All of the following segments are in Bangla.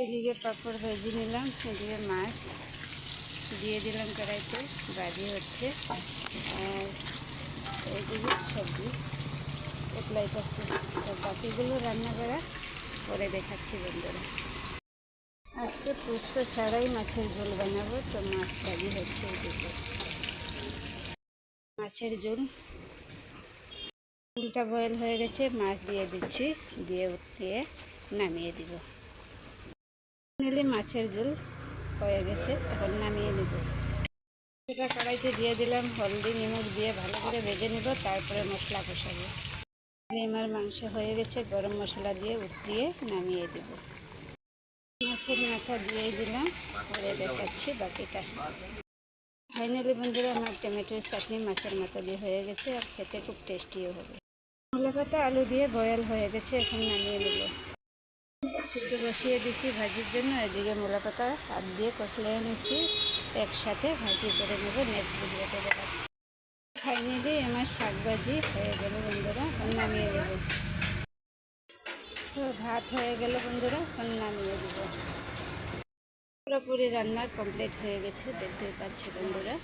এদিকে পাঁপড় ভেজে নিলাম, এদিকে মাছ দিয়ে দিলাম কড়াইতে, ভাজি হচ্ছে। আর এইদিকে সবজি এপ্লাই করছি। তো বাকিগুলো রান্না করা পরে দেখাচ্ছি বন্ধুরা। আজকে পোস্ত ছাড়াই মাছের ঝোল বানাবো। তো মাছ ভাজি হচ্ছে এদিকে। মাছের ঝোলটা বয়েল হয়ে গেছে, মাছ দিয়ে দিচ্ছি, দিয়ে উঠিয়ে নামিয়ে দিব। নিলে মাছের ঝোল হয়ে গেছে, এখন নামিয়ে নেব। এটা কড়াইতে দিয়ে দিলাম, হলদি নিমখ দিয়ে ভালো করে ভেজে নেব, তারপরে মশলা কষাবো। আমার মাংস হয়ে গেছে, গরম মশলা দিয়ে উঠিয়ে নামিয়ে দেব। মাছের মাথা দিয়ে দিলাম, পরে দেখাচ্ছি বাকিটা। ফাইনালি বন্ধুরা আমার টমেটোর চাটনি মাছের মাথা দিয়ে হয়ে গেছে, আর খেতে খুব টেস্টিও হবে। মূলা পাতা আলু দিয়ে বয়েল হয়ে গেছে, এখন নামিয়ে নেব। শুধু বসিয়ে দিছি ভাজির জন্য। এদিকে মূলা পাতা হাত দিয়ে কষলে নিচ্ছি, একসাথে ভাজি করে নেব। নেক্সট ভিডিওতে দেখাচ্ছি। ফাইনালি আমার শাক ভাজি হয়ে গেল বন্ধুরা, এখন নামিয়ে নেব। তো ভাত হয়ে গেল বন্ধুরা, এখন নামিয়ে দেব। পুরোপুরি রান্না কমপ্লিট হয়ে গেছে, দেখতেই পাচ্ছি বন্ধুরা।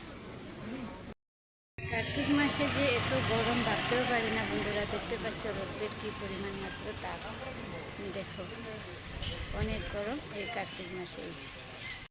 কার্তিক মাসে যে এত গরম ভাবতেও পারি না বন্ধুরা। দেখতে পাচ্ছ রোদ্রের কী পরিমাণ মাত্র তাপ, দেখো অনেক গরম এই কার্তিক মাসেই।